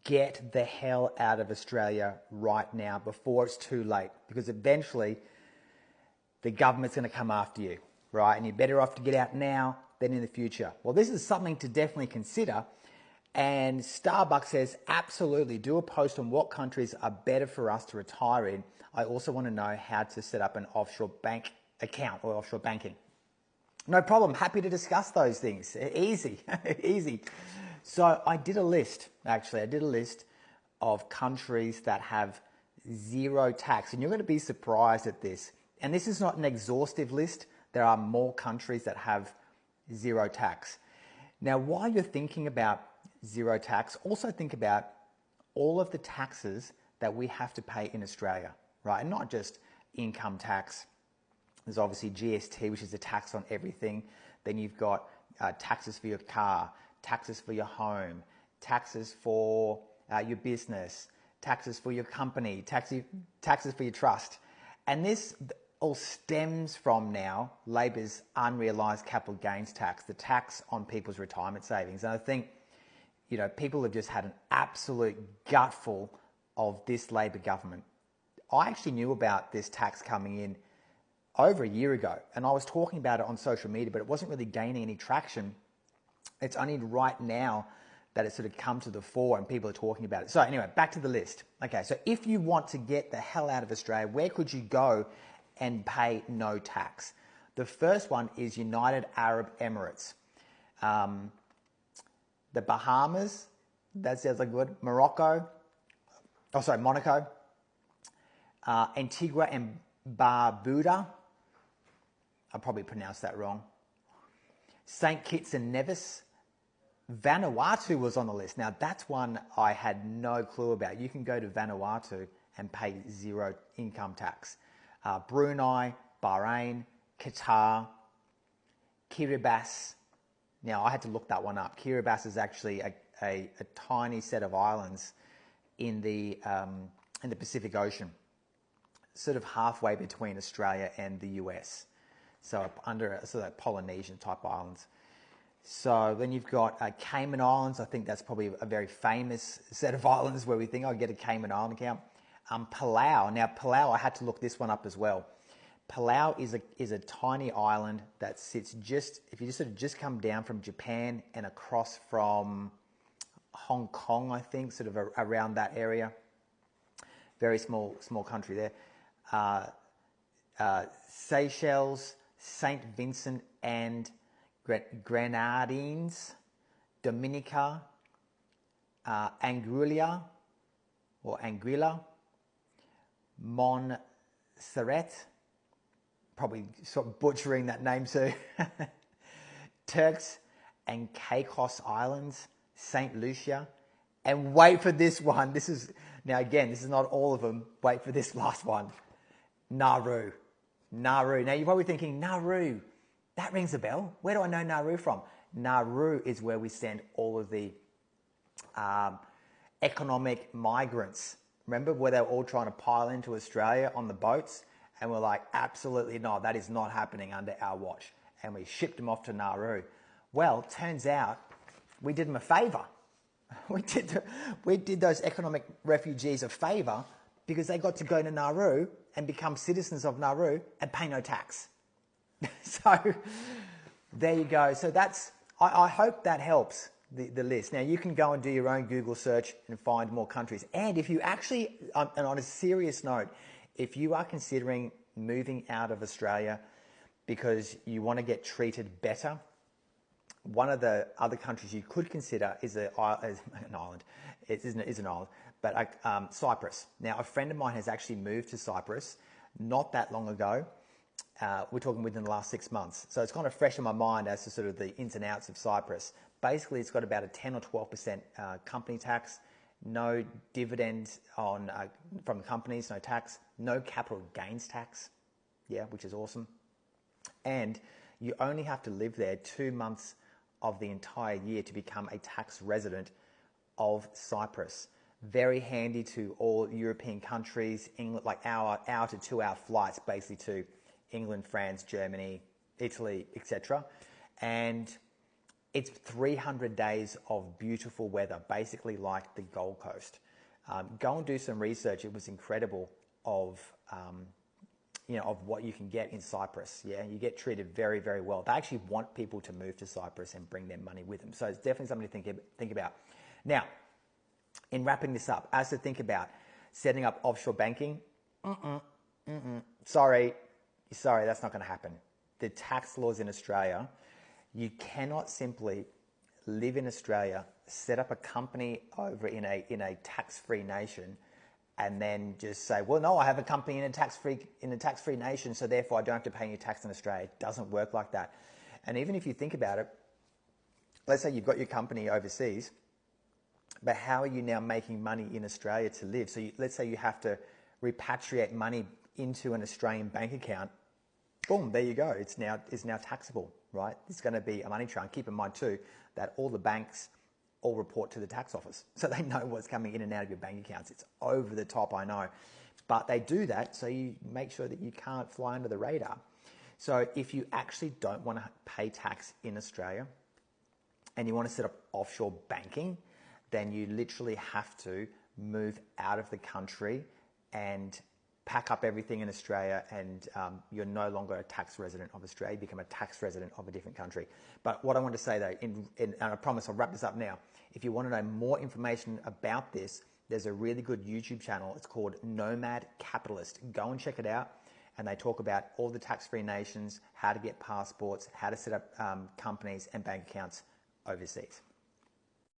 get the hell out of Australia right now before it's too late, because eventually the government's going to come after you, right? And you're better off to get out now than in the future. Well, this is something to definitely consider. And Starbucks says, absolutely, do a post on what countries are better for us to retire in. I also want to know how to set up an offshore bank account or offshore banking. No problem. Happy to discuss those things. Easy, easy. So I did a list, actually. I did a list of countries that have zero tax. And you're going to be surprised at this. And this is not an exhaustive list. There are more countries that have zero tax. Now, while you're thinking about zero tax, also think about all of the taxes that we have to pay in Australia, right? And not just income tax. There's obviously GST, which is a tax on everything. Then you've got taxes for your car, taxes for your home, taxes for your business, taxes for your company, taxes for your trust. And this all stems from now Labor's unrealised capital gains tax, the tax on people's retirement savings. And I think, you know, people have just had an absolute gutful of this Labor government. I actually knew about this tax coming in over a year ago, and I was talking about it on social media, but it wasn't really gaining any traction. It's only right now that it's sort of come to the fore and people are talking about it. So anyway, back to the list. Okay, so if you want to get the hell out of Australia, where could you go and pay no tax? The first one is United Arab Emirates. The Bahamas, that sounds like good. Monaco, Antigua and Barbuda, I probably pronounced that wrong. St. Kitts and Nevis. Vanuatu was on the list. Now, that's one I had no clue about. You can go to Vanuatu and pay zero income tax. Brunei, Bahrain, Qatar, Kiribati. Now, I had to look that one up. Kiribati is actually a tiny set of islands in the Pacific Ocean, sort of halfway between Australia and the US. So under sort of Polynesian type islands. So then you've got Cayman Islands. I think that's probably a very famous set of islands where we think, oh, get a Cayman Island account. Palau. Now, Palau, I had to look this one up as well. Palau is a tiny island that sits just, if you just sort of just come down from Japan and across from Hong Kong, I think, sort of around that area. Very small country there. Seychelles, St. Vincent and Grenadines, Dominica, Anguilla, Montserrat, probably sort of butchering that name too, Turks and Caicos Islands, St. Lucia, and wait for this one. This is not all of them. Wait for this last one. Nauru. Now you're probably thinking, Nauru, that rings a bell. Where do I know Nauru from? Nauru is where we send all of the economic migrants. Remember where they were all trying to pile into Australia on the boats? And we're like, absolutely not. That is not happening under our watch. And we shipped them off to Nauru. Well, turns out we did them a favour. We did those economic refugees a favour because they got to go to Nauru and become citizens of Nauru and pay no tax. So there you go. So I hope that helps the list. Now you can go and do your own Google search and find more countries. And if you actually, and on a serious note, if you are considering moving out of Australia because you want to get treated better, one of the other countries you could consider is an island. It is an island, but Cyprus. Now, a friend of mine has actually moved to Cyprus not that long ago. We're talking within the last 6 months. So it's kind of fresh in my mind as to sort of the ins and outs of Cyprus. Basically, it's got about a 10 or 12% company tax, no dividends from companies, no tax, no capital gains tax, which is awesome. And you only have to live there 2 months of the entire year to become a tax resident of Cyprus. Very handy to all European countries, England, like hour to 2 hour flights basically to England, France, Germany, Italy, etc. And It's 300 days of beautiful weather, basically like the Gold Coast. Go and do some research. It was incredible of what you can get in Cyprus. Yeah, you get treated very, very well. They actually want people to move to Cyprus and bring their money with them. So it's definitely something to think about. Now, in wrapping this up, as to think about setting up offshore banking, sorry, that's not going to happen. The tax laws in Australia, you cannot simply live in Australia, set up a company over in a tax-free nation, and then just say, well, no, I have a company in a tax-free nation, so therefore I don't have to pay any tax in Australia. It doesn't work like that. And even if you think about it, let's say you've got your company overseas, but how are you now making money in Australia to live? So let's say you have to repatriate money into an Australian bank account. Boom, there you go. It's now taxable, right? It's going to be a money trail. Keep in mind too that all the banks all report to the tax office, so they know what's coming in and out of your bank accounts. It's over the top, I know, but they do that so you make sure that you can't fly under the radar. So if you actually don't want to pay tax in Australia and you want to set up offshore banking, then you literally have to move out of the country and pack up everything in Australia, and you're no longer a tax resident of Australia, you become a tax resident of a different country. But what I want to say though, and I promise I'll wrap this up now, if you want to know more information about this, there's a really good YouTube channel. It's called Nomad Capitalist. Go and check it out. And they talk about all the tax-free nations, how to get passports, how to set up companies and bank accounts overseas.